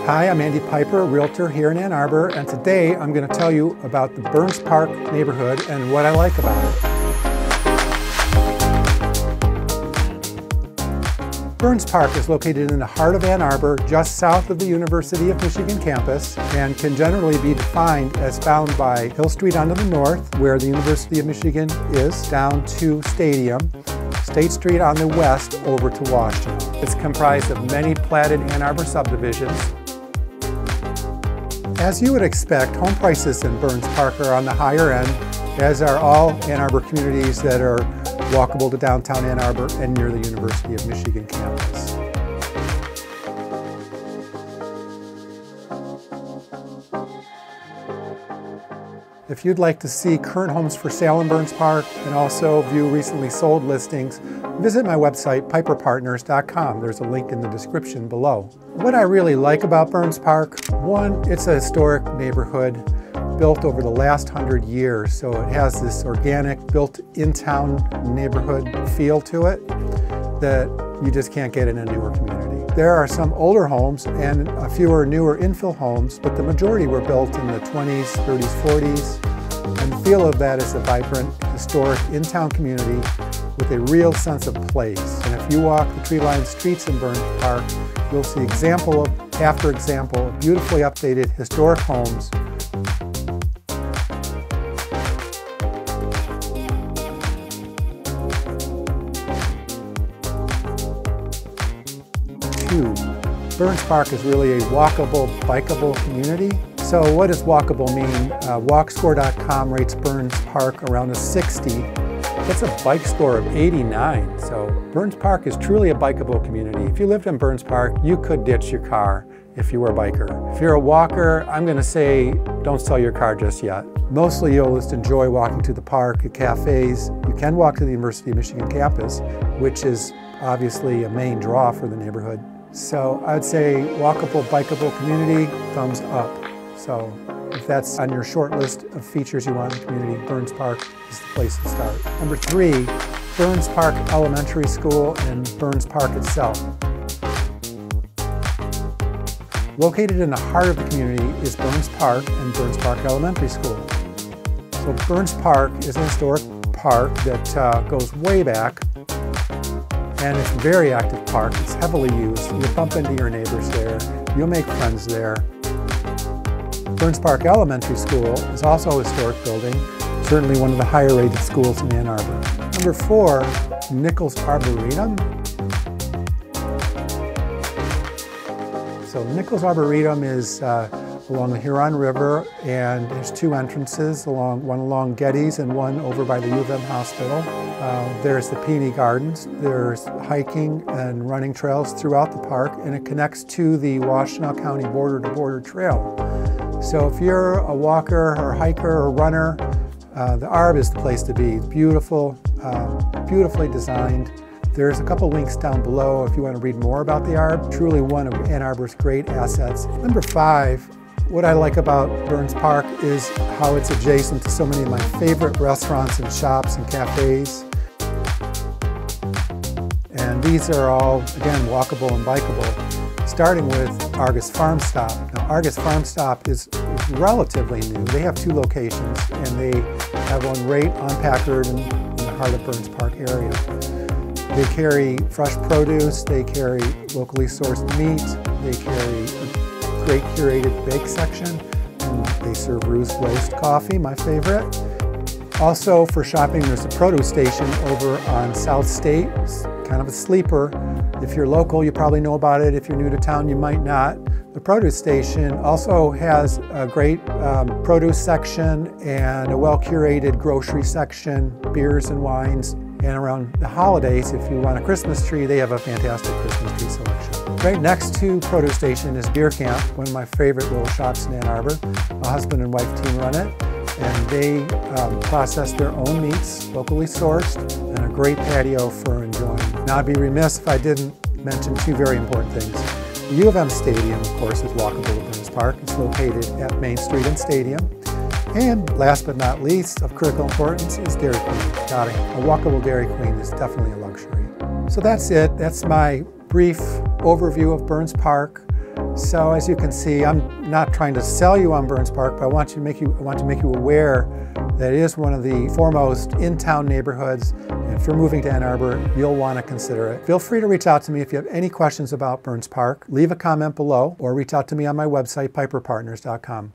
Hi, I'm Andy Piper, Realtor here in Ann Arbor, and today I'm going to tell you about the Burns Park neighborhood and what I like about it. Burns Park is located in the heart of Ann Arbor, just south of the University of Michigan campus, and can generally be defined as bound by Hill Street on the north, where the University of Michigan is, down to Stadium, State Street on the west over to Washtenaw. It's comprised of many platted Ann Arbor subdivisions. As you would expect, home prices in Burns Park are on the higher end, as are all Ann Arbor communities that are walkable to downtown Ann Arbor and near the University of Michigan campus. If you'd like to see current homes for sale in Burns Park and also view recently sold listings, visit my website, piperpartners.com. There's a link in the description below. What I really like about Burns Park, one, it's a historic neighborhood built over the last 100 years, so it has this organic, built in-town neighborhood feel to it that you just can't get in a newer community. There are some older homes and a fewer newer infill homes, but the majority were built in the 20s, 30s, 40s, and the feel of that is a vibrant, historic in-town community with a real sense of place. And if you walk the tree-lined streets in Burns Park, you'll see example after example of beautifully updated historic homes. Burns Park is really a walkable, bikeable community. So what does walkable mean? Walkscore.com rates Burns Park around a 60. That's a bike score of 89. So Burns Park is truly a bikeable community. If you lived in Burns Park, you could ditch your car if you were a biker. If you're a walker, I'm going to say don't sell your car just yet. Mostly you'll just enjoy walking to the park, at cafes. You can walk to the University of Michigan campus, which is obviously a main draw for the neighborhood. So I'd say walkable, bikeable community, thumbs up. So if that's on your short list of features you want in the community, Burns Park is the place to start. Number 3, Burns Park Elementary School and Burns Park itself. Located in the heart of the community is Burns Park and Burns Park Elementary School. So Burns Park is a historic park that goes way back. And it's a very active park. It's heavily used. You'll bump into your neighbors there. You'll make friends there. Burns Park Elementary School is also a historic building, certainly one of the higher rated schools in Ann Arbor. Number 4, Nichols Arboretum. So Nichols Arboretum is along the Huron River, and there's 2 entrances, one along Getty's and one over by the U of M Hospital. There's the Peony Gardens. There's hiking and running trails throughout the park, and it connects to the Washtenaw County border-to-border trail. So if you're a walker or hiker or runner, the Arb is the place to be. It's beautiful, beautifully designed. There's a couple links down below if you want to read more about the Arb. Truly one of Ann Arbor's great assets. Number 5, what I like about Burns Park is how it's adjacent to so many of my favorite restaurants and shops and cafes. And these are all, again, walkable and bikeable, starting with Argus Farm Stop. Now, Argus Farm Stop is relatively new. They have 2 locations, and they have one right on Packard in the heart of Burns Park area. They carry fresh produce, they carry locally sourced meat, they carry a great curated bake section, and they serve roast coffee, my favorite. Also for shopping, there's a produce station over on South State. It's kind of a sleeper. If you're local, you probably know about it. If you're new to town, you might not. The produce station also has a great produce section and a well-curated grocery section, beers and wines. And around the holidays, if you want a Christmas tree, they have a fantastic Christmas tree selection. Right next to produce station is Beer Camp, one of my favorite little shops in Ann Arbor. My husband and wife team run it, and they process their own meats, locally sourced, and a great patio for enjoying. Now, I'd be remiss if I didn't mention 2 very important things. The U of M Stadium, of course, is walkable to Burns Park. It's located at Main Street and Stadium. And last but not least, of critical importance, is Dairy Queen. A walkable Dairy Queen is definitely a luxury. So that's it. That's my brief overview of Burns Park. So as you can see, I'm not trying to sell you on Burns Park, but I want to make you aware that it is one of the foremost in-town neighborhoods. And if you're moving to Ann Arbor, you'll want to consider it. Feel free to reach out to me if you have any questions about Burns Park. Leave a comment below or reach out to me on my website, piperpartners.com.